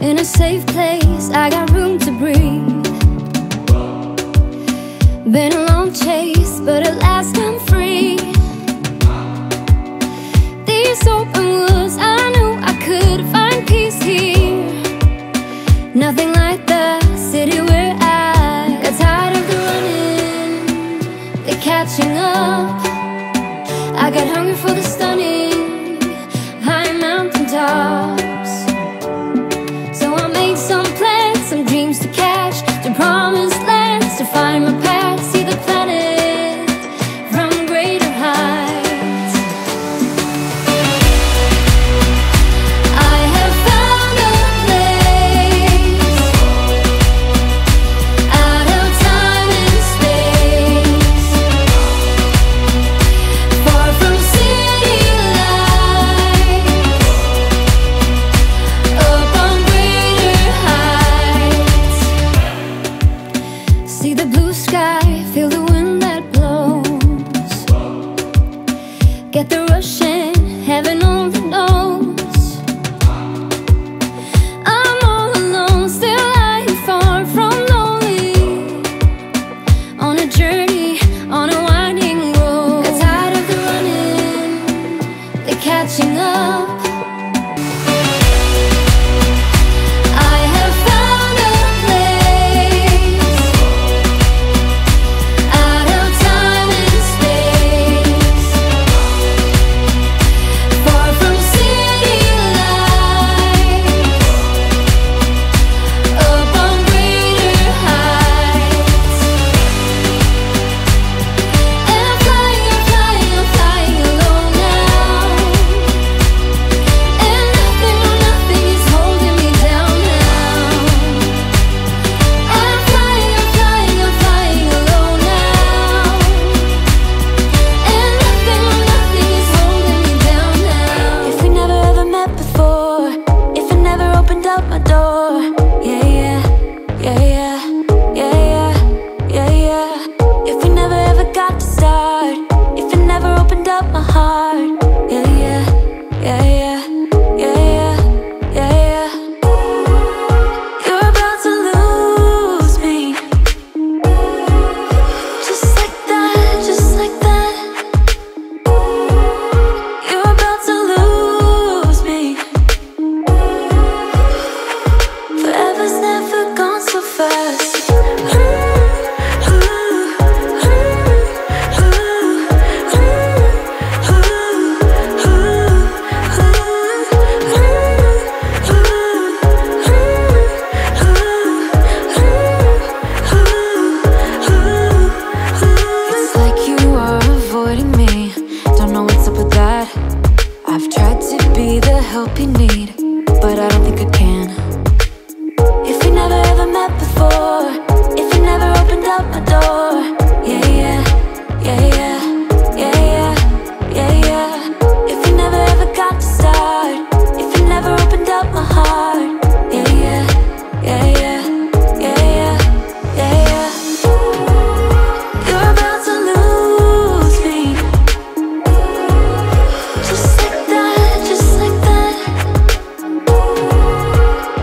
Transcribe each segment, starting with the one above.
in a safe place, I got room to breathe. Been a long chase, but at last I'm free. These open woods, I knew I could find peace here. Nothing like the city where I got tired of the running, the catching up. I got hungry for the stunning high mountain tops. So I made some plans, some dreams to catch, to promised lands, to find my path, see the planet from greater heights. I have found a place out of time and space, far from city lights, up on greater heights. See the blue sky, feel the wind that blows, get the rush in, heaven only knows. I'm all alone, still lying far from lonely, on a journey, on a winding road. Got tired of the running, the catching up. I have found a place out of time and space, far from city lights, up on greater heights. And I'm flying, I'm flying, I'm flying alone now. And nothing, no nothing is holding me down now. I'm flying, I'm flying, I'm flying alone now. And nothing, no nothing is holding me down now. If we never ever met before, if I never opened up my door, yeah, yeah, yeah, yeah, yeah, yeah, yeah, yeah. If we never ever got to start, if I never opened up my heart, yeah, yeah, yeah, yeah, yeah, yeah, yeah, yeah. You're about to lose me, just like that, just like that. You're about to lose me. Forever's never gone so fast. It's like you are avoiding me. Don't know what's up with that. I've tried to be the help you need, but I don't think I can. If we never ever met before, if you never opened up my door, yeah, yeah, yeah, yeah, yeah, yeah, yeah, yeah. If we never ever got to start, if you never opened up my heart, yeah, yeah, yeah, yeah, yeah, yeah, yeah, yeah. You're about to lose me, just like that, just like that.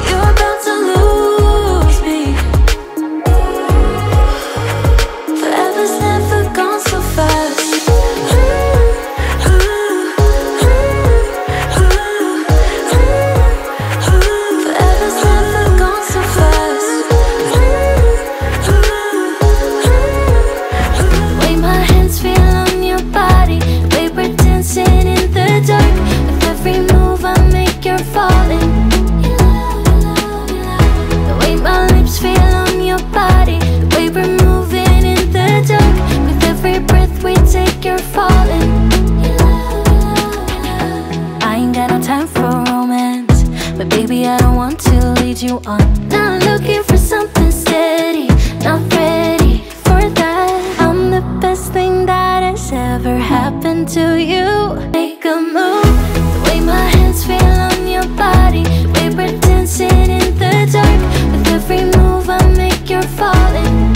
You're about to lose me. Forever's never gone so fast. Forever's never gone so fast. The way my hands feel on your body, the way we're dancing in the dark. With every move I make, you're falling. The way my lips feel on your body, the way we're moving in the dark. With every breath we take, you're falling. I ain't got no time for romance, but baby, I don't want to lead you on. Not looking for something steady, not ready for that. I'm the best thing that has ever happened to you. Make a move, the way my hands feel on your body, the way we're dancing in the dark. With every move I make, you're falling.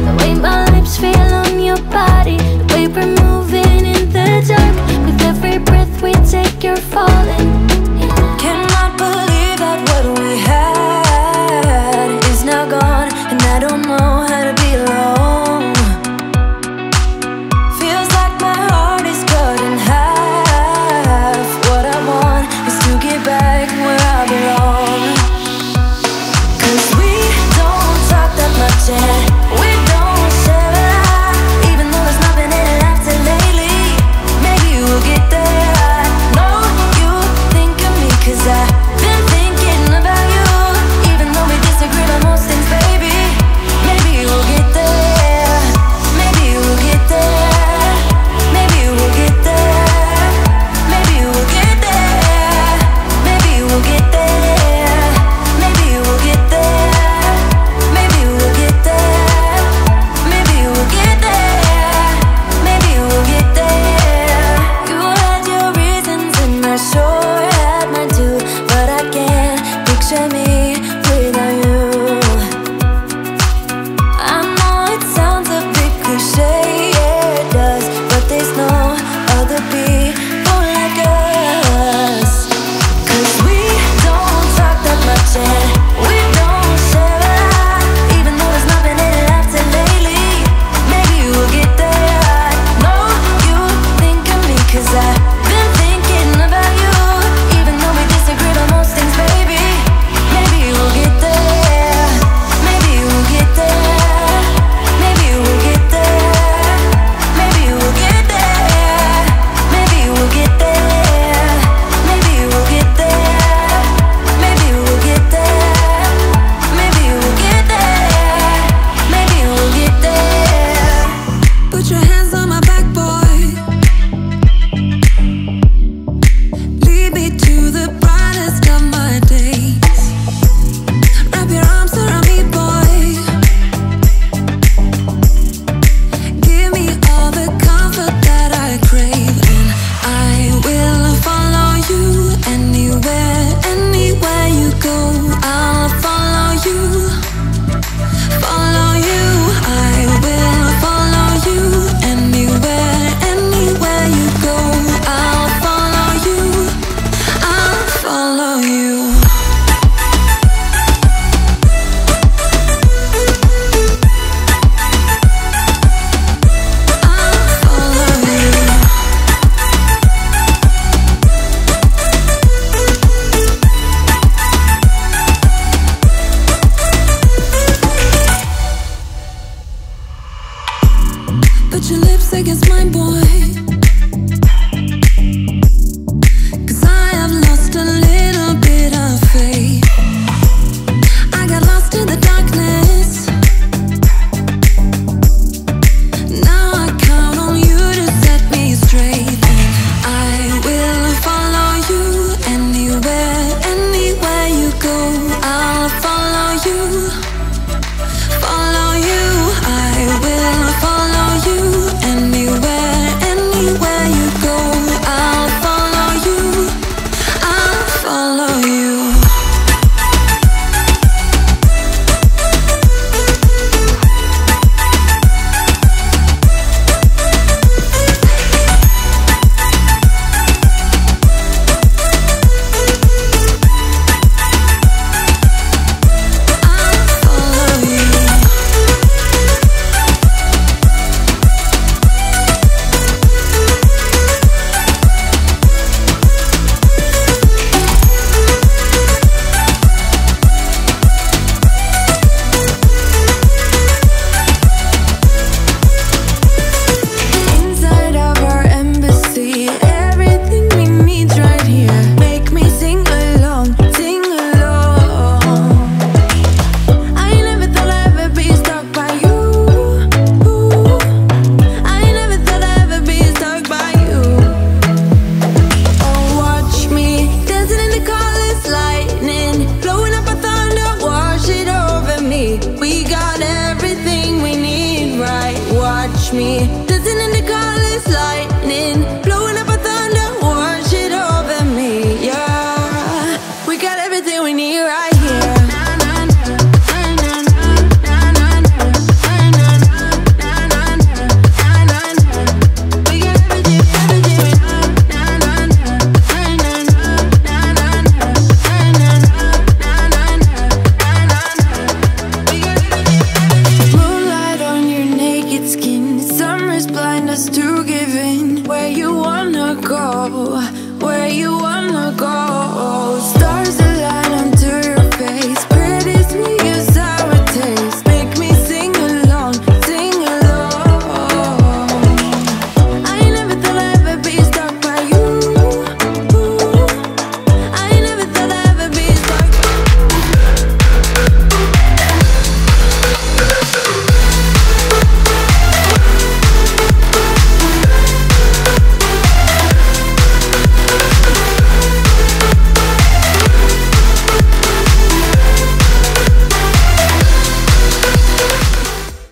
The way my lips feel on your body, the way we're moving in the dark. With every breath we take, you're falling. Cannot believe where you